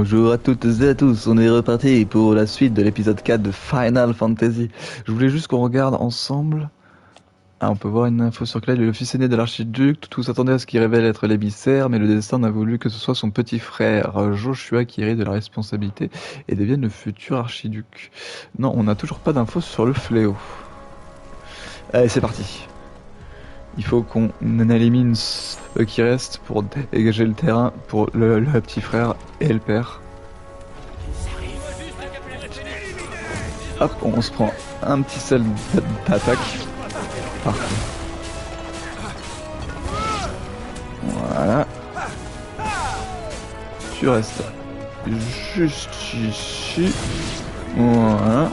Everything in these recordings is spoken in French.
Bonjour à toutes et à tous, on est reparti pour la suite de l'épisode 4 de Final Fantasy. Je voulais juste qu'on regarde ensemble. Ah, on peut voir une info sur Clyde, le fils aîné de l'archiduc. Tous s'attendaient à ce qu'il révèle être l'émissaire, mais le destin n'a voulu que ce soit son petit frère, Joshua, qui hérite de la responsabilité et devienne le futur archiduc. Non, on n'a toujours pas d'infos sur le fléau. Allez, c'est parti. Il faut qu'on élimine ceux qui restent pour dégager le terrain pour le petit frère et le père. Hop, on se prend un petit sel d'attaque. Parfait. Voilà. Tu restes juste ici. Voilà.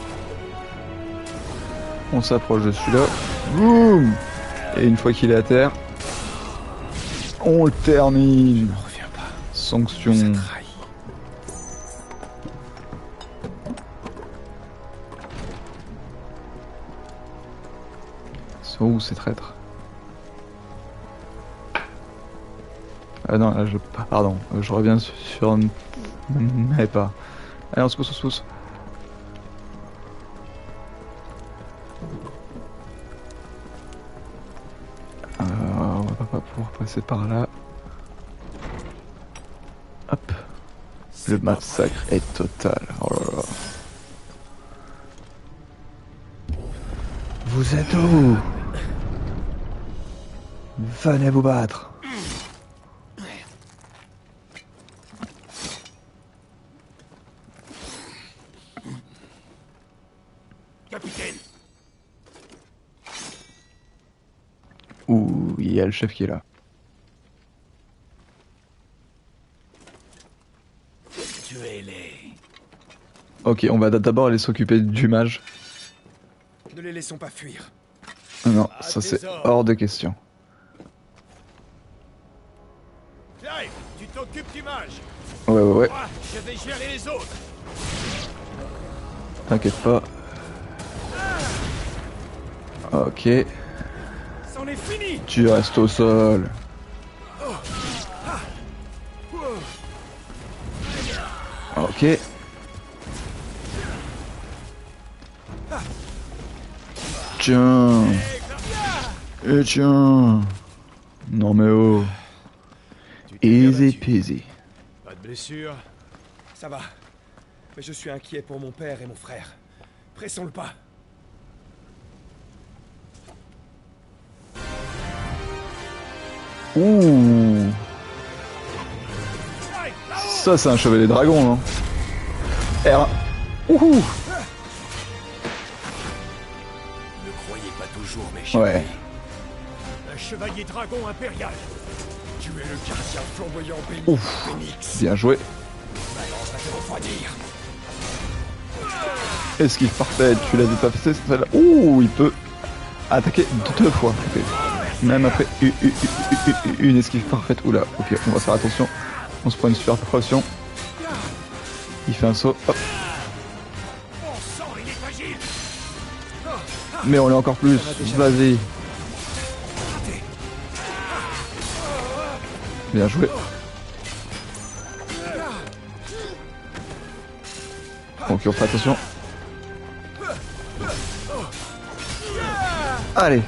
On s'approche de celui-là. Boum! Et une fois qu'il est à terre, on le termine. Sanction. Sont où ces traîtres? Ah non, là je... Pardon, je reviens sur... Mais pas. Allez, on se pousse. On va pas pouvoir passer par là. Hop. Le massacre est total. Oh là là. Vous êtes où? Venez vous battre. Capitaine. Ouh, il y a le chef qui est là. Tuez-les. Ok, on va d'abord aller s'occuper du mage. Ne les laissons pas fuir. Non, ça c'est hors de question. Clive, tu t'occupes du mage. Ouais. Moi, je vais gérer les autres. T'inquiète pas. Ok. C'en est fini. Tu restes au sol. Ok. Tiens. Et tiens. Non mais oh. Easy peasy. Pas de blessure. Ça va. Mais je suis inquiet pour mon père et mon frère. Pressons le pas. Ouh. Ça c'est un chevalier dragon, non? R1. Ouhou. Ne croyez pas toujours, mes chers. Ouais. Un chevalier dragon impérial. Tu es le gardien flamboyant béni. Ouf. Phoenix. Bien joué. Balance va te refroidir. Esquive parfaite, tu l'as dépassé celle-là. Ouh, il peut attaquer 2 fois. Même après une esquive parfaite. Oula, ok, on va faire attention. On se prend une super précaution. Il fait un saut, hop. Mon sang, il est fragile. Mais on l'est encore plus. Vas-y. Bien joué. Ok, on fait attention. Allez.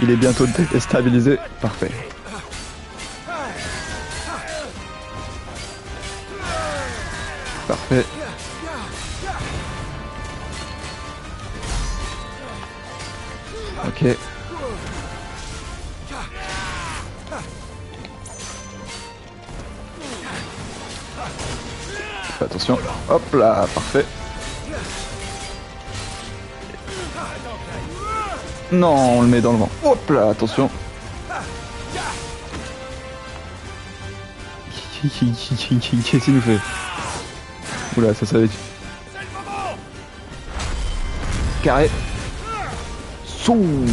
Il est bientôt déstabilisé. Parfait. Parfait. Ok. Fais attention. Hop là, parfait. Non, on le met dans le vent. Hop là, attention. Qu'est-ce qu'il nous fait? Oula, ça va être... Carré. Sou.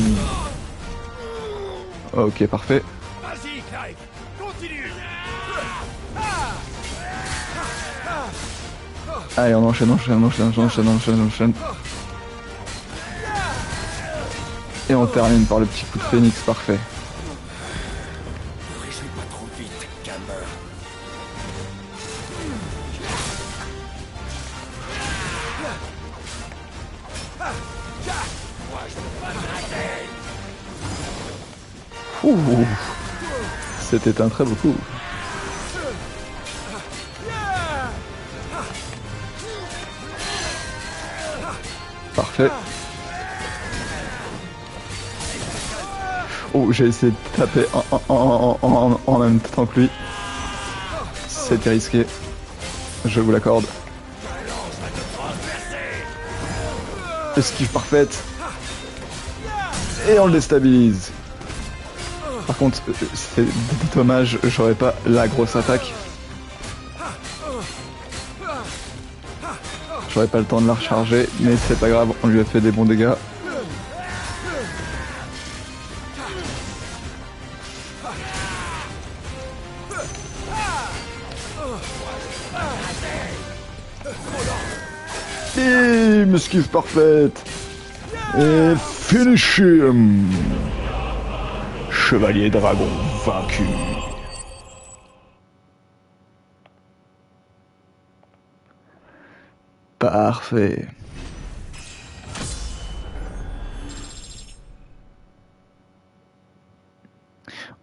Ok, parfait. Vas-y, Clive. Continue. Allez, on enchaîne. Et on termine par le petit coup de phénix, parfait. Ne réjouis pas trop vite, gamin. Ouh, c'était un très beau coup. Parfait. Oh, j'ai essayé de taper en même temps que lui. C'était risqué. Je vous l'accorde. Esquive parfaite. Et on le déstabilise. Par contre, c'est dommage, j'aurais pas la grosse attaque. J'aurais pas le temps de la recharger, mais c'est pas grave, on lui a fait des bons dégâts. Bim, esquive parfaite. Et finish him. Chevalier dragon vaincu. Parfait.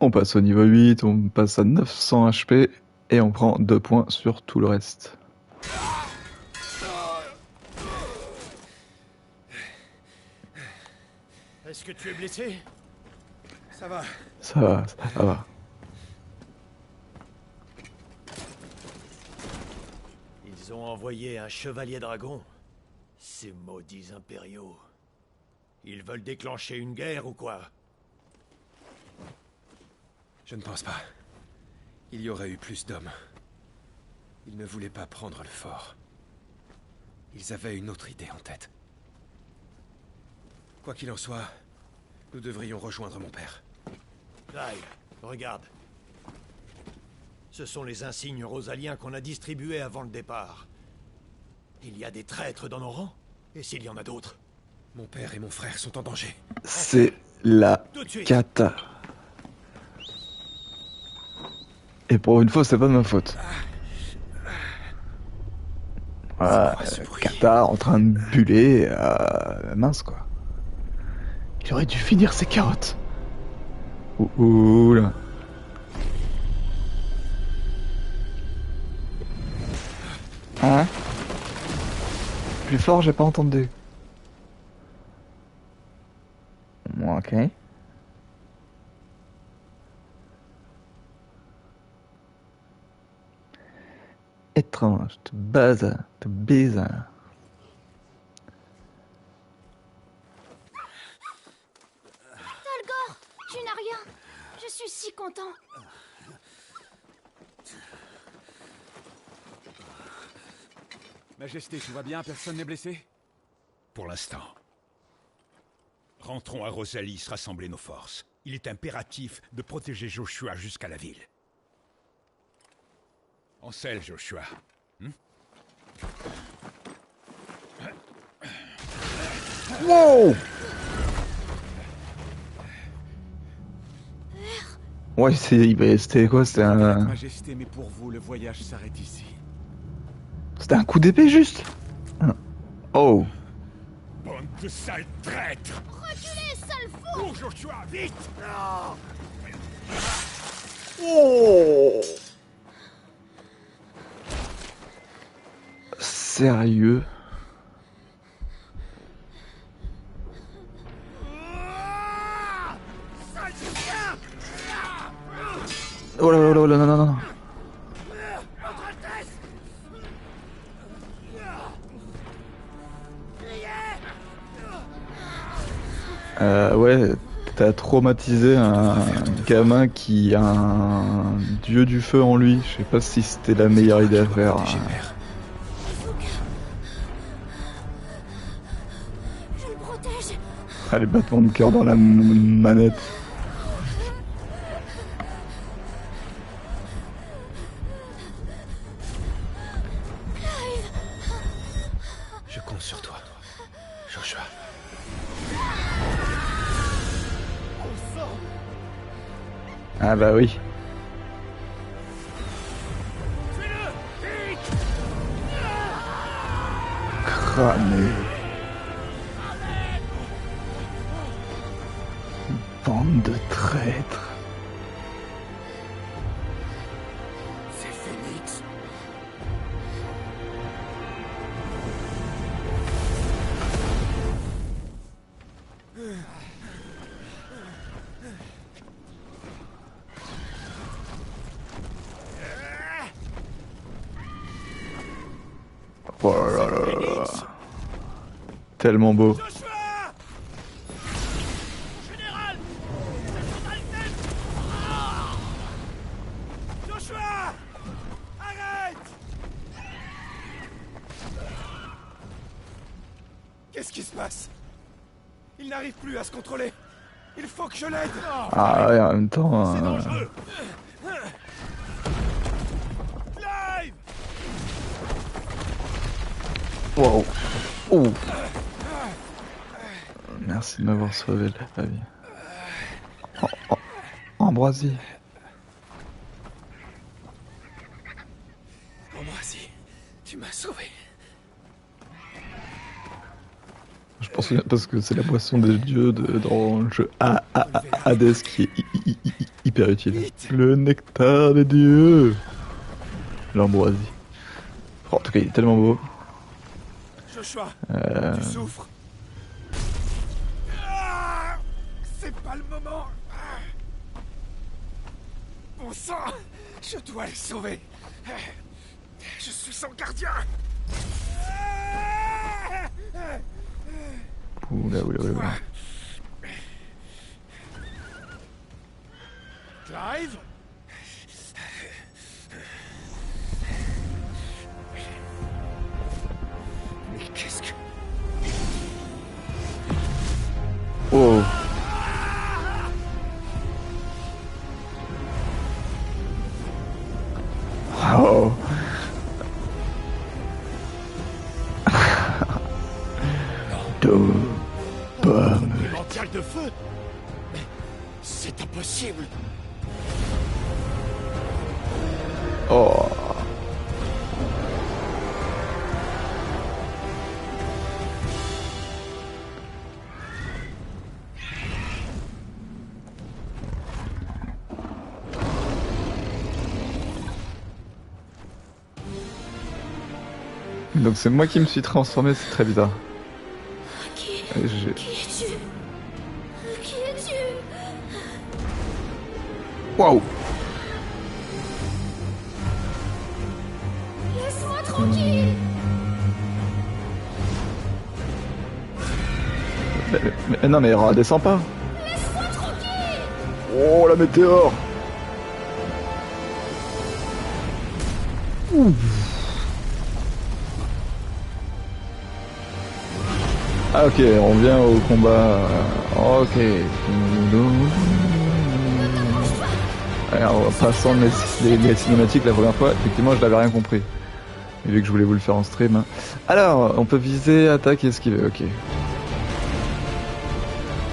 On passe au niveau 8, on passe à 900 HP et on prend 2 points sur tout le reste. Est-ce que tu es blessé? Ça va. Ça va, ça va. Ils ont envoyé un chevalier dragon. Ces maudits impériaux. Ils veulent déclencher une guerre ou quoi? Je ne pense pas. Il y aurait eu plus d'hommes. Ils ne voulaient pas prendre le fort. Ils avaient une autre idée en tête. Quoi qu'il en soit, nous devrions rejoindre mon père. Clive, regarde. Ce sont les insignes rosaliens qu'on a distribués avant le départ. Il y a des traîtres dans nos rangs? Et s'il y en a d'autres? Mon père et mon frère sont en danger. C'est la Tout de suite. cata. Et pour une fois, c'est pas de ma faute. Voilà, cata en train de buller, mince quoi. Il aurait dû finir ses carottes. Ouh là. Hein? Plus fort, j'ai pas entendu. Ok. Étrange, te bizarre. Thalgor, tu n'as rien. Je suis si content. Majesté, tout va bien? Personne n'est blessé? Pour l'instant. Rentrons à Rosalis, rassembler nos forces. Il est impératif de protéger Joshua jusqu'à la ville. En selle, Joshua. Wow! Ouais, c'était quoi? C'était un... Majesté, mais pour vous, le voyage s'arrête ici. C'était un coup d'épée juste? Oh! Bande de sales traîtres! Reculez, sale fou! Cours, Joshua, vite! Oh! Sérieux? Oh là là là là, non non non. Ouais, t'as traumatisé un gamin qui a un dieu du feu en lui. Je sais pas si c'était la meilleure idée à faire. Je le protège. Ah, les battements de cœur dans la manette. Je compte sur toi, Joshua. Ah bah oui. Cramé. Bande de traîtres. Oh là là là là. Tellement beau. Joshua! Général! Joshua! Arrête! Qu'est-ce qui se passe? Il n'arrive plus à se contrôler. Il faut que je l'aide. Ah ouais, en même temps... C'est dangereux! Clive! Wow. Oh. Merci de m'avoir sauvé la vie. Ambroisie. Ambroisie, tu m'as sauvé. Je pense que parce que c'est la boisson des dieux dans le jeu Hades qui est hyper utile. Le nectar des dieux. L'ambroisie. Oh, en tout cas, il est tellement beau. Joshua, tu souffres. C'est pas le moment. Bon sang, je dois les sauver. Je suis son gardien. Oula. Clive? Mais qu'est-ce que... Oh. Oh. Deux pommes. Élémental de feu? Mais c'est impossible! Oh. Donc c'est moi qui me suis transformé, c'est très bizarre. Qui J'ai- es-tu? Qui es-tu? Waouh. Laisse-moi tranquille! Mais non mais redescends pas. Laisse-moi tranquille! Oh la météore. Ah ok, on vient au combat. Ok. Alors, en passant les cinématiques la première fois, effectivement je n'avais rien compris. Et vu que je voulais vous le faire en stream. Hein. Alors, on peut viser, attaque et esquiver, ok.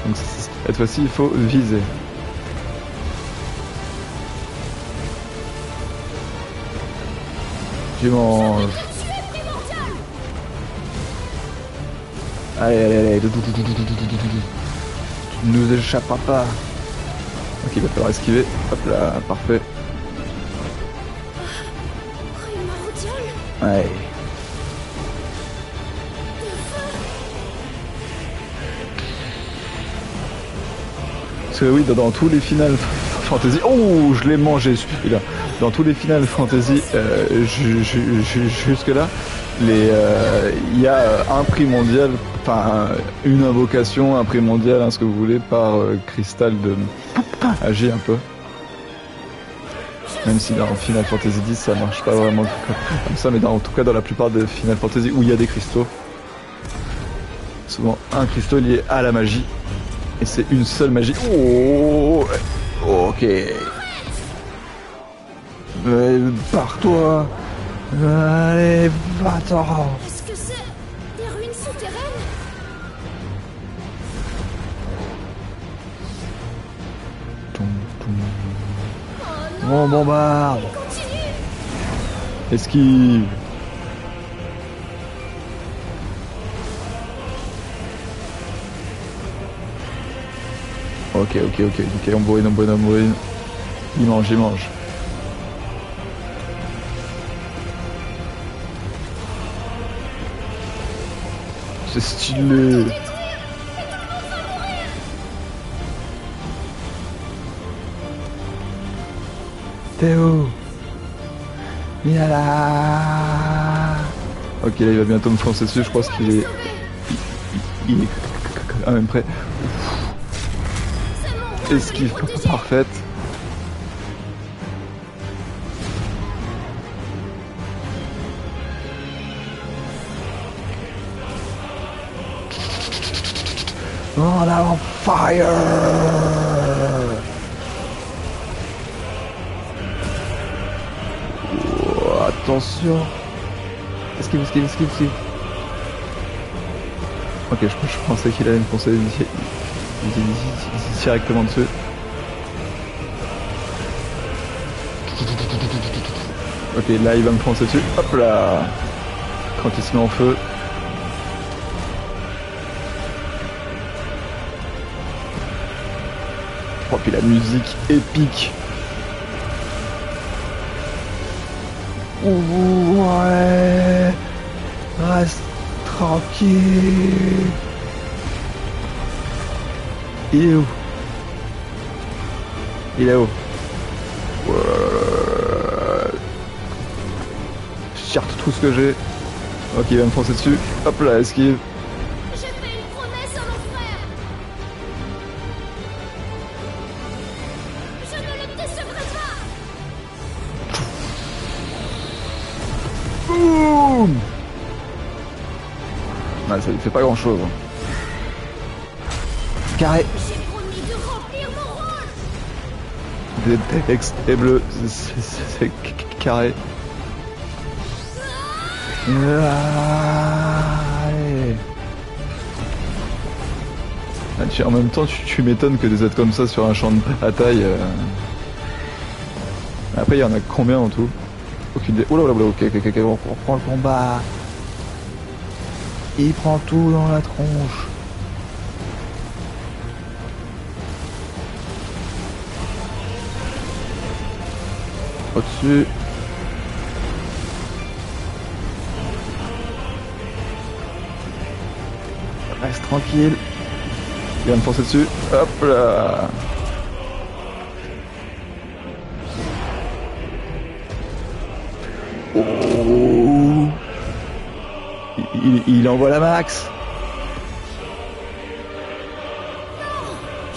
Donc cette fois-ci il faut viser. Tu manges. Allez. Tu nous échapperas pas. Ok, il va falloir esquiver. Hop là, parfait. Ouais. Parce que oui, dans tous les Final Fantasy... Oh, je l'ai mangé celui-là. Dans tous les Final Fantasy, jusque-là, il y a un prix mondial, enfin une invocation, un prix mondial, ce que vous voulez, par cristal de agir un peu. Même si dans Final Fantasy X ça marche pas vraiment comme ça, mais en tout cas dans la plupart des Final Fantasy où il y a des cristaux, souvent un cristaux lié à la magie, et c'est une seule magie. Oh, ok. Pars-toi. Allez, va-t'en. Est-ce que c'est des ruines souterraines? On bombarde. Continue! Esquive. Ok, on bourrine. Il mange. C'est stylé. Théo. Viens là. Ok, là il va bientôt me foncer dessus, je pense qu'il est... Il est quand même prêt. Esquive parfaite. Oh là, on fire! Oh, attention! Esquive. Ok, je pensais qu'il allait me foncer directement dessus. Ok, là il va me foncer dessus. Hop là! Quand il se met en feu. Oh, puis la musique épique. Ouais. Reste tranquille. Il est où? Il est où? Je tire tout ce que j'ai. Ok, il va me foncer dessus. Hop là, esquive. J'ai fait une promesse à mon frère. Je ne le décevrai pas. Boum! Ah, ça lui fait pas grand chose. Carré. J'ai promis de remplir mon rôle. Texte et bleu. C'est carré. Allez. Ah, en même temps, tu m'étonnes que des êtres comme ça sur un champ de bataille. Après, il y en a combien en tout? Aucune idée. Oula, ok, on reprend le combat. Il prend tout dans la tronche. Au-dessus. Reste tranquille. Il vient me foncer dessus. Hop là. Oh. Il envoie la max.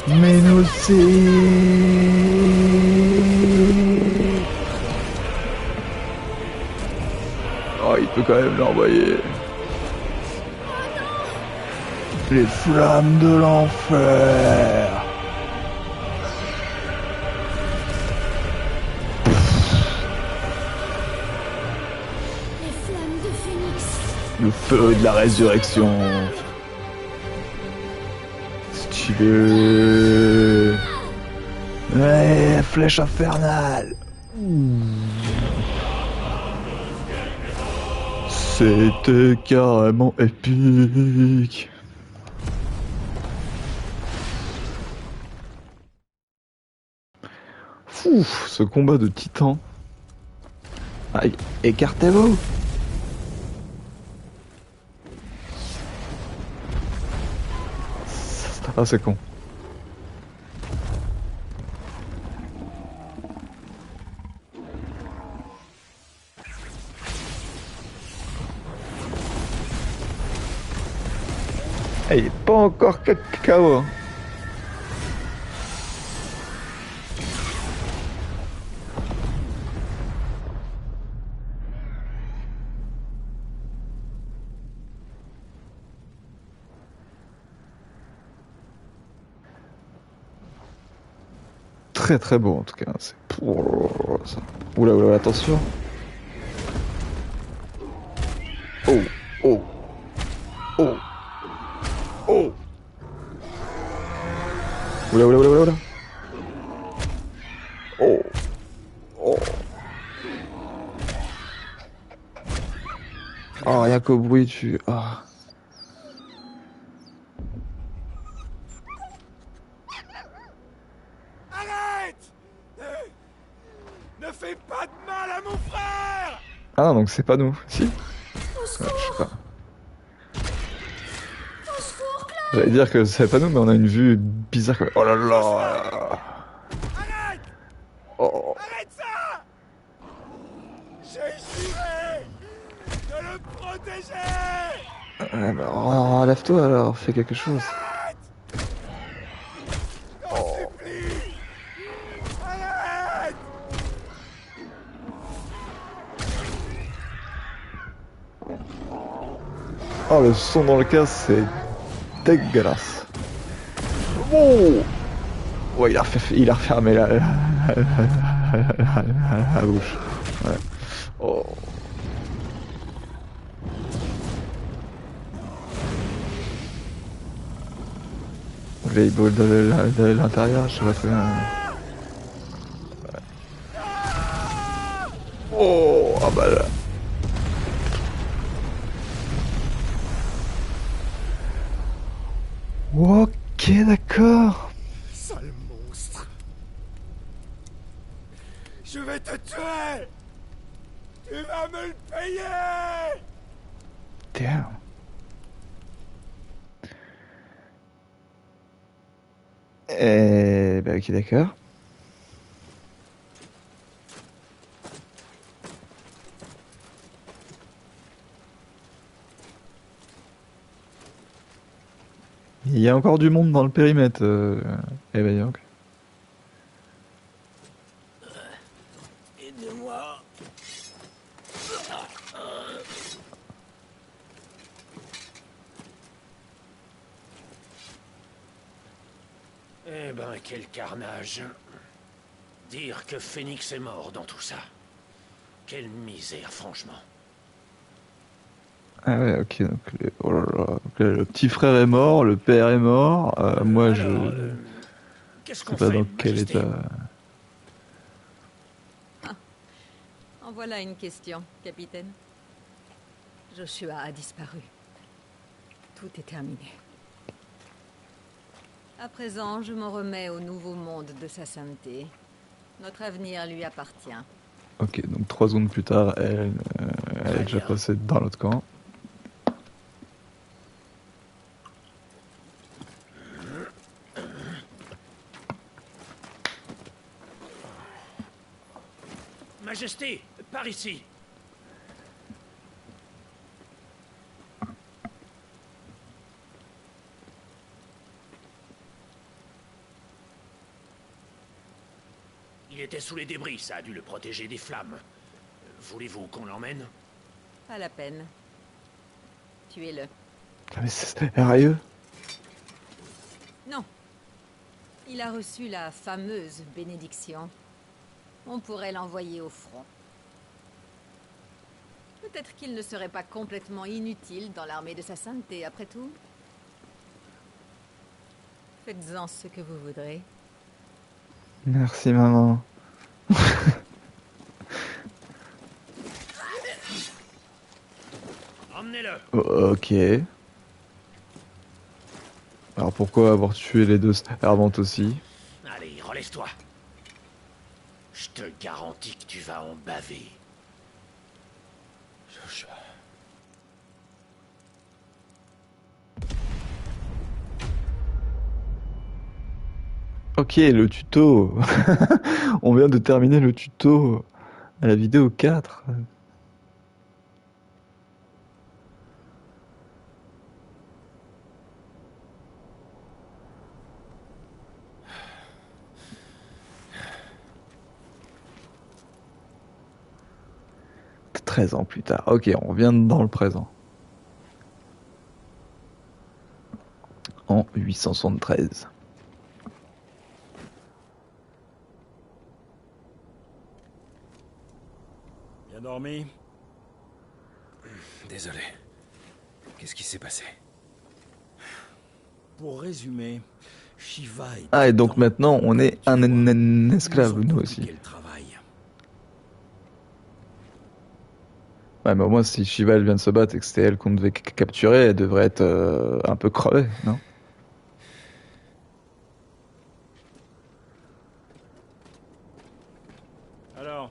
Mais nous aussi. Oh, il peut quand même l'envoyer. Les flammes de l'enfer. Les flammes de Phénix. Le feu de la résurrection. Stylé. Ouais, flèche infernale. C'était carrément épique. Ouf, ce combat de titan. Ah, écartez-vous. Ah, c'est con. Ah, il est pas encore KO. Hein. Très très beau en tout cas. C'est pour ça. Oula, attention. Oh. Oula. Oh. Oh, rien qu'au bruit, tu... Ah. Arrête! Ne fais pas de mal à mon frère! Ah non, donc c'est pas nous. Si. Au secours. Je sais pas. Au secours, Claude. J'allais dire que c'est pas nous, mais on a une vue bizarre. Comme... Oh là là. Arrête! Oh. Arrête ça! J'ai juré de le me protéger! Bah, relève-toi alors, fais quelque chose. T'en supplie! Arrête! Oh, le son dans le casque, c'est dégueulasse. Oh ouais, il a refermé la bouche. Ouais. Oh. Les balles de l'intérieur, je sais pas très bien. Oh, ah bah là. Ok, d'accord. Sale monstre! Je vais te tuer! Tu vas me le payer! Damn. Bah ok, d'accord. Il y a encore du monde dans le périmètre, eh ben donc. Aide-moi! Eh ben, quel carnage. Dire que Phoenix est mort dans tout ça. Quelle misère, franchement. Ah ouais, ok, donc oh là là, donc le petit frère est mort, le père est mort, moi Alors, je qu'est-ce sais qu'on pas fait, dans quel Majesté? état. En voilà une question, capitaine. Joshua a disparu. Tout est terminé. À présent, je m'en remets au nouveau monde de sa sainteté. Notre avenir lui appartient. Ok, donc 3 secondes plus tard, elle est déjà bien. passée dans l'autre camp. Majesté, par ici. Il était sous les débris, ça a dû le protéger des flammes. Voulez-vous qu'on l'emmène? Pas la peine. Tuez-le. Ah mais c'est sérieux? Non. Il a reçu la fameuse bénédiction. On pourrait l'envoyer au front. Peut-être qu'il ne serait pas complètement inutile dans l'armée de sa sainteté, après tout. Faites-en ce que vous voudrez. Merci maman. Emmenez-le. Ok. Alors pourquoi avoir tué les deux servantes aussi? Allez, relève-toi. Je te garantis que tu vas en baver. Joshua. Ok, le tuto. On vient de terminer le tuto à la vidéo 4. « 13 ans plus tard. Ok, on revient dans le présent. En 873. Bien dormi? Désolé. Qu'est-ce qui s'est passé? Pour résumer, Shiva est... Ah, et donc maintenant, on est un esclave, Ils nous nous ont aussi. compliqué le travail. Ouais, mais au moins, si Shiva elle vient de se battre et que c'était elle qu'on devait capturer, elle devrait être un peu crevée, non? Alors,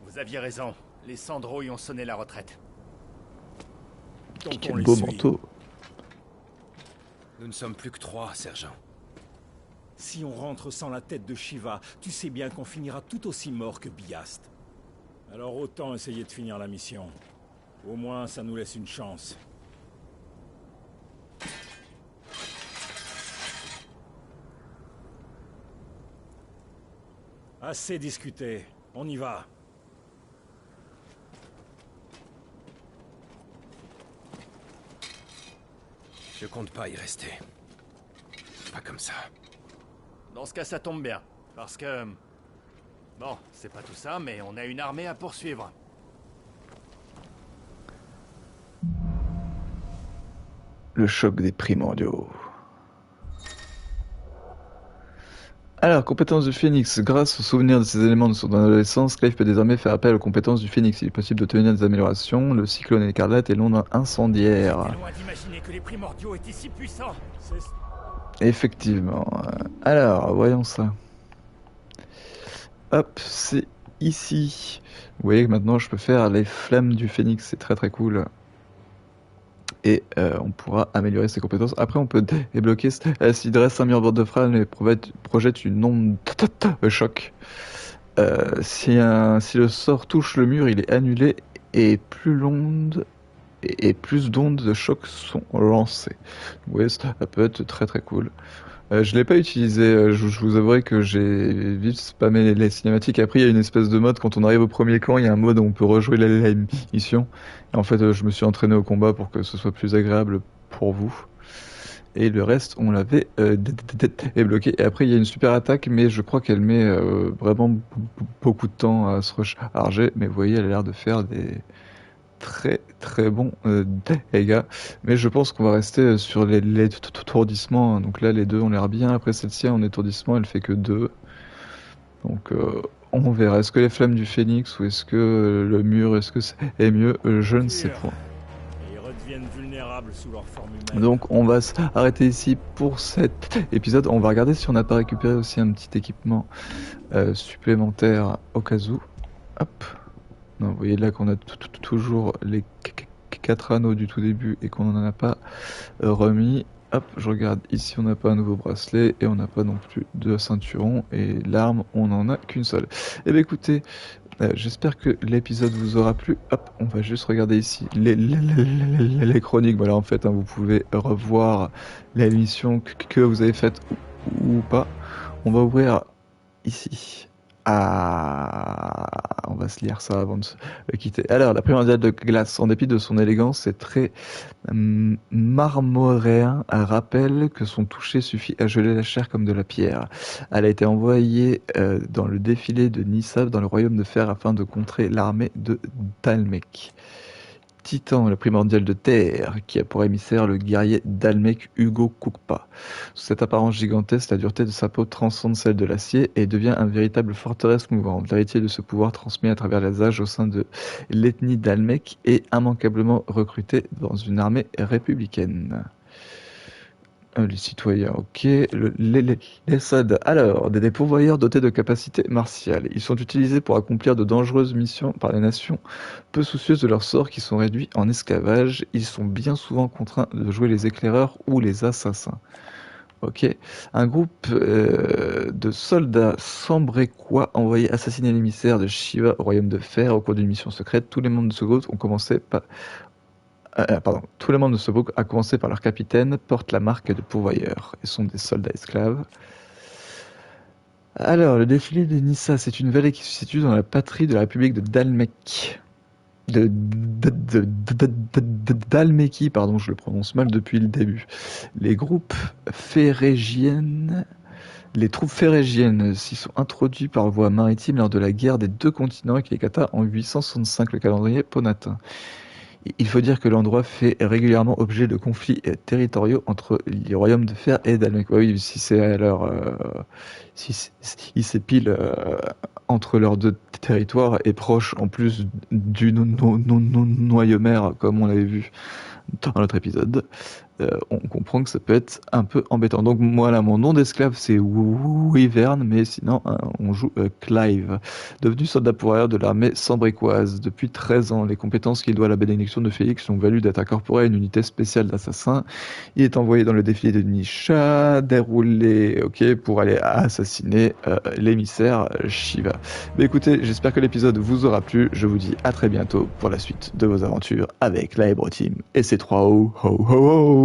vous aviez raison. Les Sandroïs ont sonné la retraite. Donc on Quel les beau suit. manteau. Nous ne sommes plus que 3, sergent. Si on rentre sans la tête de Shiva, tu sais bien qu'on finira tout aussi mort que Biast. Alors autant essayer de finir la mission. Au moins, ça nous laisse une chance. Assez discuté. On y va. Je compte pas y rester. Pas comme ça. Dans ce cas, ça tombe bien. Parce que... Bon, c'est pas tout ça, mais on a une armée à poursuivre. Le choc des primordiaux. Alors, compétences du Phénix. Grâce aux souvenirs de ces éléments de son adolescence, Clive peut désormais faire appel aux compétences du Phénix. Il est possible d'obtenir des améliorations, le cyclone écarlate et l'onde incendiaire. C'est loin d'imaginer que les primordiaux étaient si puissants. Effectivement. Alors, voyons ça. Hop, c'est ici. Vous voyez que maintenant je peux faire les flammes du Phénix, c'est très très cool. Et on pourra améliorer ses compétences. Après, on peut débloquer. S'il dresse un mur bord de phrase, mais projette une onde choc. Si le sort touche le mur, il est annulé et plus d'ondes de choc sont lancées. Vous voyez, ça peut être très très cool. Je l'ai pas utilisé, je vous avouerai que j'ai vite spammé les cinématiques. Après, il y a une espèce de mode, quand on arrive au premier camp, il y a un mode où on peut rejouer la mission. Et en fait, je me suis entraîné au combat pour que ce soit plus agréable pour vous. Et le reste, on l'avait débloqué. Et après, il y a une super attaque, mais je crois qu'elle met vraiment beaucoup de temps à se recharger. Mais vous voyez, elle a l'air de faire des très très bons dégâts. Mais je pense qu'on va rester sur les étourdissements. Donc là, les deux ont l'air bien. Après, celle-ci, en étourdissement, elle fait que 2. Donc on verra. Est-ce que les flammes du Phénix ou est-ce que le mur, est-ce que c'est mieux? Je ne sais pas. Ils redeviennent vulnérables sous leur forme humaine. Donc on va s'arrêter ici pour cet épisode. On va regarder si on n'a pas récupéré aussi un petit équipement supplémentaire au cas où. Hop. Non, vous voyez là qu'on a toujours les 4 anneaux du tout début et qu'on n'en a pas remis. Hop, je regarde ici, on n'a pas un nouveau bracelet et on n'a pas non plus de ceinturon. Et l'arme, on n'en a qu'une seule. Eh bien écoutez, j'espère que l'épisode vous aura plu. Hop, on va juste regarder ici les chroniques. Voilà, en fait, hein, vous pouvez revoir les missions que vous avez faites ou pas. On va ouvrir ici. On va se lire ça avant de se quitter. Alors, la primordiale de glace, en dépit de son élégance, est très marmoréen, rappelle que son toucher suffit à geler la chair comme de la pierre. Elle a été envoyée dans le défilé de Nissa dans le royaume de fer afin de contrer l'armée de Dalmec. Titan, le primordial de terre, qui a pour émissaire le guerrier Dalmec Hugo Kukpa. Sous cette apparence gigantesque, la dureté de sa peau transcende celle de l'acier et devient une véritable forteresse mouvante. L'héritier de ce pouvoir transmis à travers les âges au sein de l'ethnie Dalmec est immanquablement recruté dans une armée républicaine. Les citoyens, ok. Les soldats. Alors, des pourvoyeurs dotés de capacités martiales. Ils sont utilisés pour accomplir de dangereuses missions par les nations peu soucieuses de leur sort qui sont réduits en esclavage. Ils sont bien souvent contraints de jouer les éclaireurs ou les assassins. Ok. Un groupe de soldats sambrécois envoyés assassiner l'émissaire de Shiva au royaume de fer au cours d'une mission secrète. Tous les membres de ce groupe ont commencé par... tous les membres de ce groupe, à commencer par leur capitaine, portent la marque de pourvoyeur et sont des soldats esclaves. Alors, le défilé de Nissa, c'est une vallée qui se situe dans la patrie de la République de Dalmec. Dalmeki, pardon, je le prononce mal depuis le début. Les troupes férégiennes s'y sont introduits par voie maritime lors de la guerre des deux continents avec les Cathares en 865, le calendrier ponatin. Il faut dire que l'endroit fait régulièrement objet de conflits territoriaux entre les royaumes de fer et Dalmec. Oui, si c'est alors, si s'épilent entre leurs deux territoires et proches en plus du noyau mère, comme on l'avait vu dans notre épisode, on comprend que ça peut être un peu embêtant. Donc moi là, mon nom d'esclave c'est Wyvern, mais sinon on joue Clive, devenu soldat pour air de l'armée sambricoise depuis 13 ans. Les compétences qu'il doit à la bénédiction de Félix l'ont valu d'être incorporé à une unité spéciale d'assassins. Il est envoyé dans le défilé de Nisha, déroulé pour aller assassiner l'émissaire Shiva. Mais écoutez, j'espère que l'épisode vous aura plu. Je vous dis à très bientôt pour la suite de vos aventures avec la Hebrew Team et ses 3 ho ho ho ho.